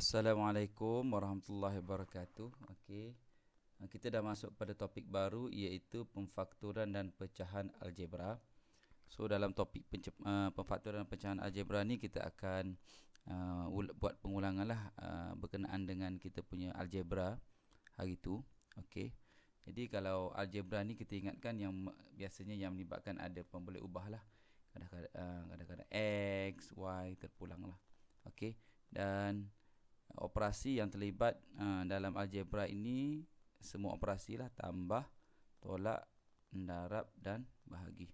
Assalamualaikum warahmatullahi wabarakatuh. Okey. Kita dah masuk pada topik baru iaitu pemfaktoran dan pecahan algebra. So dalam topik pemfaktoran dan pecahan algebra ni kita akan buat pengulangan lah berkenaan dengan kita punya algebra hari tu. Okey. Jadi kalau algebra ni kita ingatkan yang biasanya yang melibatkan ada pemboleh ubah lah. Kadang-kadang X, Y terpulang lah. Okey. Dan operasi yang terlibat dalam algebra ini semua operasi lah, tambah, tolak, darab dan bahagi.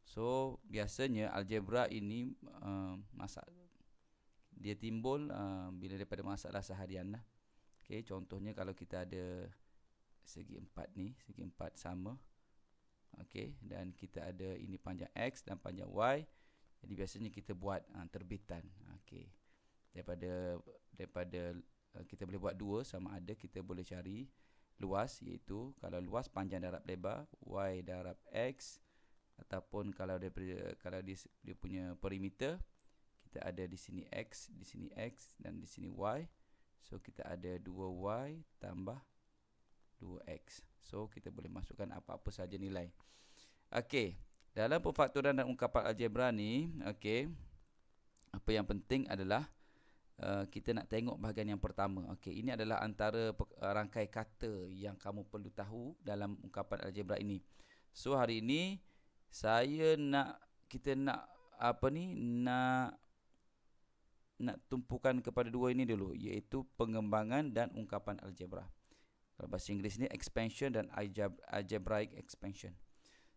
So biasanya algebra ini dia timbul bila daripada masalah seharian lah. Okay, contohnya kalau kita ada segi 4 ni, segi 4 sama. Okay, dan kita ada ini panjang X dan panjang Y. Jadi biasanya kita buat terbitan. Okay. Daripada kita boleh buat dua sama ada kita boleh cari luas, iaitu kalau luas panjang darab lebar Y darab X, ataupun kalau dia punya perimeter kita ada di sini X dan di sini Y. So kita ada 2Y tambah 2X. So kita boleh masukkan apa-apa saja nilai. Okey, dalam pemfaktoran dan ungkapan algebra ni, okey, apa yang penting adalah kita nak tengok bahagian yang pertama. Okey, ini adalah antara rangkai kata yang kamu perlu tahu dalam ungkapan algebra ini. So hari ini kita nak tumpukan kepada dua ini dulu, iaitu pengembangan dan ungkapan algebra. Kalau bahasa Inggeris ni expansion dan algebraic expansion.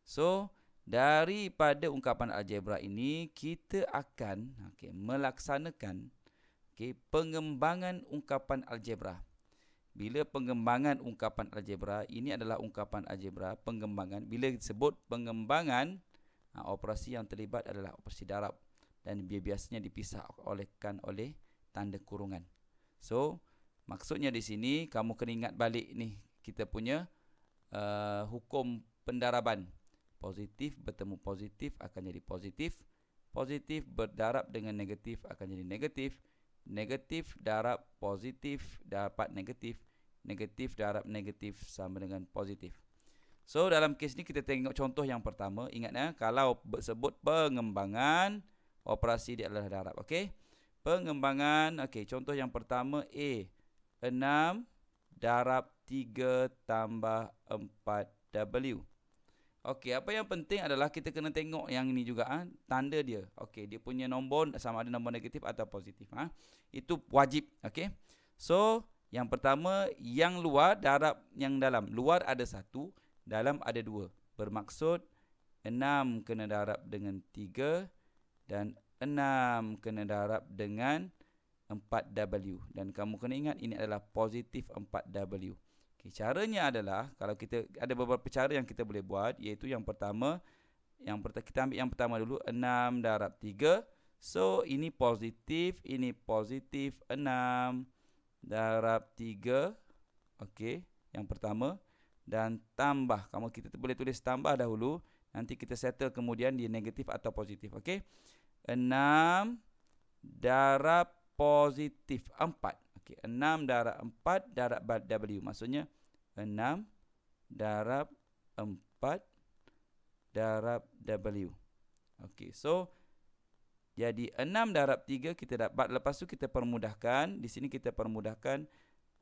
So daripada ungkapan algebra ini kita akan melaksanakan pengembangan ungkapan algebra. Bila pengembangan ungkapan algebra, ini adalah ungkapan algebra pengembangan. Bila disebut pengembangan, operasi yang terlibat adalah operasi darab dan biasanya dipisah oleh tanda kurungan. So maksudnya di sini kamu kena ingat balik ni kita punya hukum pendaraban. Positif bertemu positif akan jadi positif. Positif berdarab dengan negatif akan jadi negatif. Negatif darab positif dapat negatif. Negatif darab negatif sama dengan positif. So dalam kes ni kita tengok contoh yang pertama. Ingat kalau sebut pengembangan, operasi dia adalah darab. Okey. Pengembangan, okey, contoh yang pertama A. 6 darab 3 tambah 4W. Okey, apa yang penting adalah kita kena tengok yang ini juga, tanda dia. Okey, dia punya nombor sama ada nombor negatif atau positif. Itu wajib. Okey. So, yang pertama, yang luar darab yang dalam. Luar ada 1, dalam ada 2. Bermaksud 6 kena darab dengan 3 dan 6 kena darab dengan 4W. Dan kamu kena ingat ini adalah positif 4W. Okay, caranya adalah, kalau kita ada beberapa cara yang kita boleh buat, iaitu yang pertama, kita ambil yang pertama dulu, 6 darab 3. So, ini positif 6 darab 3. Okey, yang pertama. Dan tambah, kita boleh tulis tambah dahulu, nanti kita settle kemudian dia negatif atau positif. Okey, 6 darab positif 4. Okey, 6 darab 4 darab W. Maksudnya 6 darab 4 darab W. Okey, so jadi 6 darab 3 kita dapat. Lepas tu kita permudahkan. Di sini kita permudahkan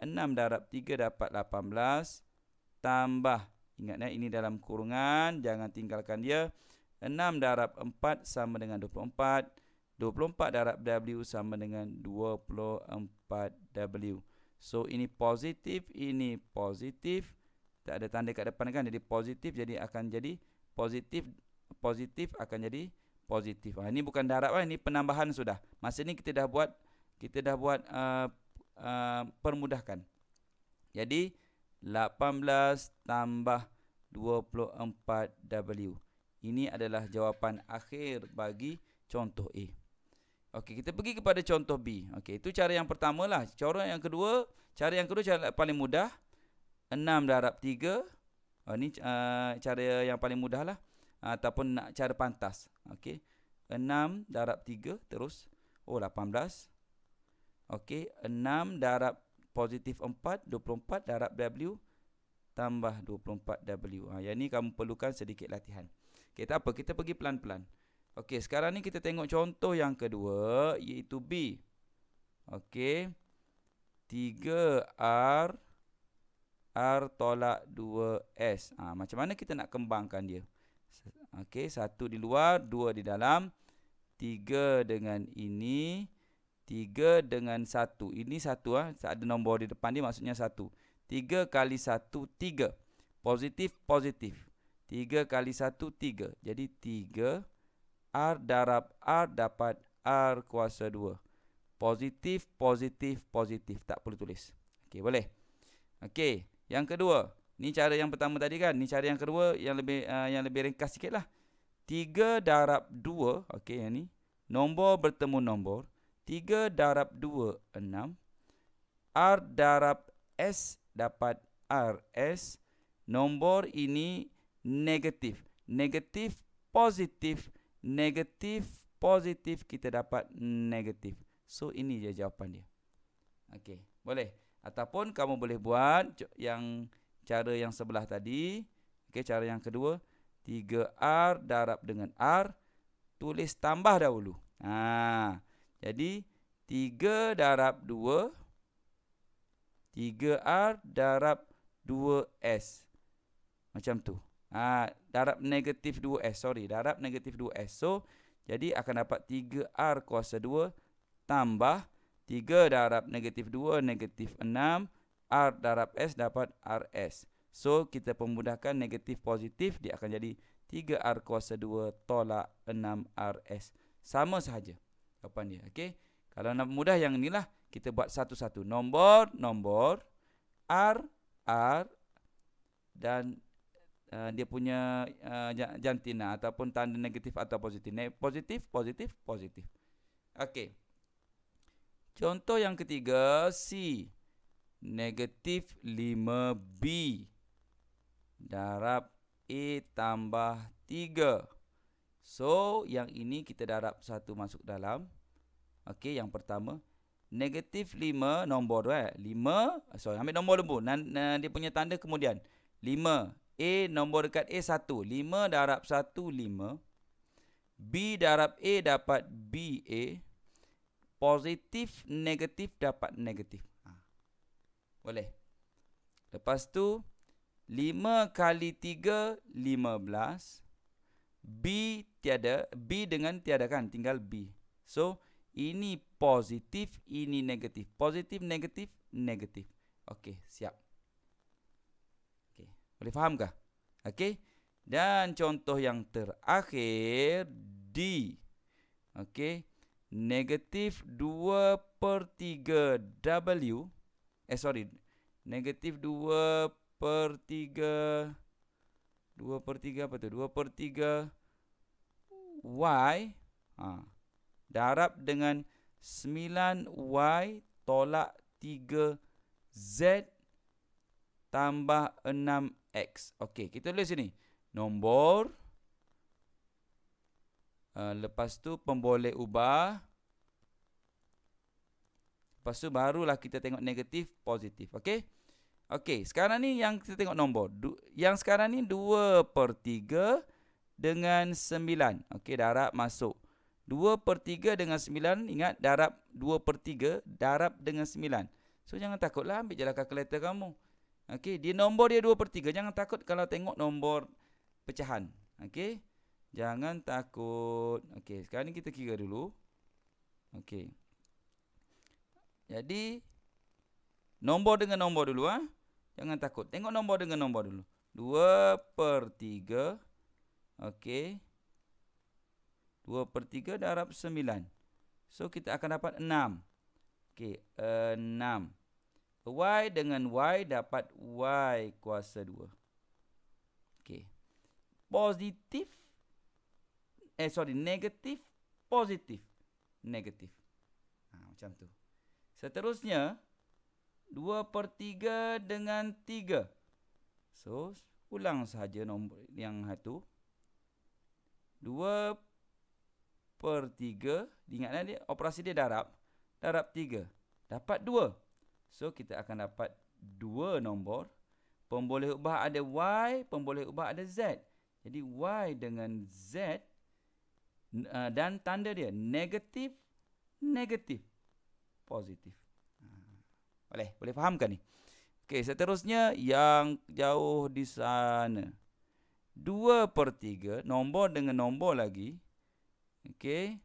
6 darab 3 dapat 18 tambah, ingat ini dalam kurungan, jangan tinggalkan dia. 6 darab 4 sama dengan 24. 24 darab W sama dengan 24W. So ini positif, tak ada tanda kat depan kan, jadi positif, jadi akan jadi positif akan jadi positif. Ini bukan darab, ini penambahan sudah. Masa ni kita dah buat permudahkan. Jadi 18 tambah 24W. Ini adalah jawapan akhir bagi contoh A. Okey, kita pergi kepada contoh B. Okey, itu cara yang pertama lah. Cara yang kedua cara paling mudah. 6 darab 3. Ini cara yang paling mudah lah. Ataupun nak cara pantas. Okey, 6 darab 3 terus 18 Okey, 6 darab positif 4, 24 darab W tambah 24W. Yang ni kamu perlukan sedikit latihan. Okey, tak apa, kita pergi pelan-pelan. Okey, sekarang ni kita tengok contoh yang kedua, iaitu B. Okey, 3R R tolak 2S. Macam mana kita nak kembangkan dia? Okey, 1 di luar, 2 di dalam. 3 dengan ini, 3 dengan 1. Ini 1 ada nombor di depan dia, maksudnya 1. 3 kali 1 3. Positif positif. 3 kali 1 3. Jadi 3 R darab R dapat R kuasa 2. Positif positif positif. Tak perlu tulis. Okey, boleh. Okey, yang kedua. Ni cara yang pertama tadi kan. Ni cara yang kedua yang lebih ringkas sikitlah. 3 darab 2, okey, yang ni nombor bertemu nombor. 3 darab 2 6. R darab S dapat RS. Nombor ini negatif. Negatif positif. Negatif positif, kita dapat negatif. So ini je jawapan dia. Okey, boleh. Ataupun kamu boleh buat yang cara yang sebelah tadi. Okey, cara yang kedua. 3R darab dengan R, tulis tambah dahulu. Jadi 3 darab 2, 3R darab 2S. Macam tu. Darab negatif 2S. Darab negatif 2S. So, jadi akan dapat 3R kuasa 2 tambah 3 darab negatif 2, negatif 6. R darab S dapat RS. So, kita pemudahkan negatif positif, dia akan jadi 3R kuasa 2 tolak 6RS. Sama sahaja jawapan dia. Okay? Kalau nak mudah yang inilah, kita buat satu-satu. Nombor, R, dan dia punya jantina ataupun tanda negatif atau positif. Positif, positif. Okay. Contoh yang ketiga, C. Negatif 5B. Darab A tambah 3. So, yang ini kita darab satu masuk dalam. Okey, yang pertama. Negatif 5, nombor 5. Ambil nombor dulu. Dia punya tanda kemudian. 5. A, nombor dekat A 1. 5 darab 1, 5. B darab A dapat BA. Positif, negatif dapat negatif. Boleh. Lepas tu, 5 kali 3, 15. B tiada. B dengan tiada kan. Tinggal B. So, ini positif, ini negatif. Positif, negatif, negatif. Okey, siap. Okey, boleh fahamkah? Okey. Dan contoh yang terakhir, D. Okey. Negatif 2/3 W. Negatif 2/3 apa tu? 2/3 Y. Darab dengan 9Y tolak 3Z tambah 6X. Okey, kita tulis sini. Nombor. Lepas tu pemboleh ubah. Lepas tu barulah kita tengok negatif, positif. Okey. Okey, sekarang ni yang kita tengok nombor. Yang sekarang ni 2/3 dengan 9. Okey, darab masuk. 2/3 dengan 9, ingat darab 2/3, darab dengan 9. So, jangan takutlah, ambil je lah kalkulator kamu. Okey, dia nombor dia 2/3. Jangan takut kalau tengok nombor pecahan. Okey, jangan takut. Okey, sekarang ni kita kira dulu. Okey. Jadi, nombor dengan nombor dulu. Jangan takut. Tengok nombor dengan nombor dulu. 2/3. Okey. 2/3 darab 9. So, kita akan dapat 6. Okey, 6. Y dengan Y dapat Y kuasa 2. Okey. Positif. Negatif. Positif. Negatif. Macam tu. Seterusnya, 2/3 dengan 3. So, ulang sahaja nombor yang satu. 2/3. Ingatlah dia, operasi dia darab. Darab 3. dapat 2. So, kita akan dapat 2 nombor. Pemboleh ubah ada Y, pemboleh ubah ada Z. Jadi, Y dengan Z dan tanda dia negatif, negatif, positif. Boleh fahamkan ni? Okey, seterusnya yang jauh di sana. 2/3, nombor dengan nombor lagi. Okey.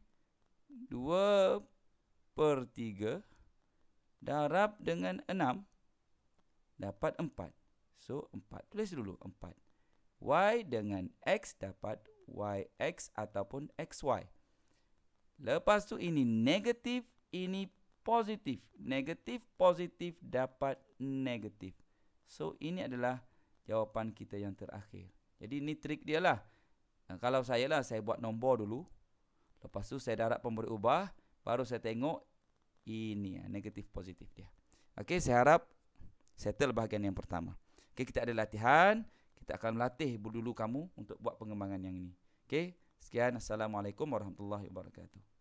2/3 darab dengan 6 dapat 4. So, 4. Tulis dulu 4. Y dengan X dapat YX ataupun XY. Lepas tu ini negatif, ini positif. Negatif, positif dapat negatif. So, ini adalah jawapan kita yang terakhir. Jadi, ini trik dia lah. Kalau saya lah, saya buat nombor dulu. Lepas tu, saya darab pemberi ubah. Baru saya tengok ini negatif, positif dia. Okey, saya harap settle bahagian yang pertama. Okey, kita ada latihan. Kita akan melatih dulu kamu untuk buat pengembangan yang ini. Okey, sekian. Assalamualaikum warahmatullahi wabarakatuh.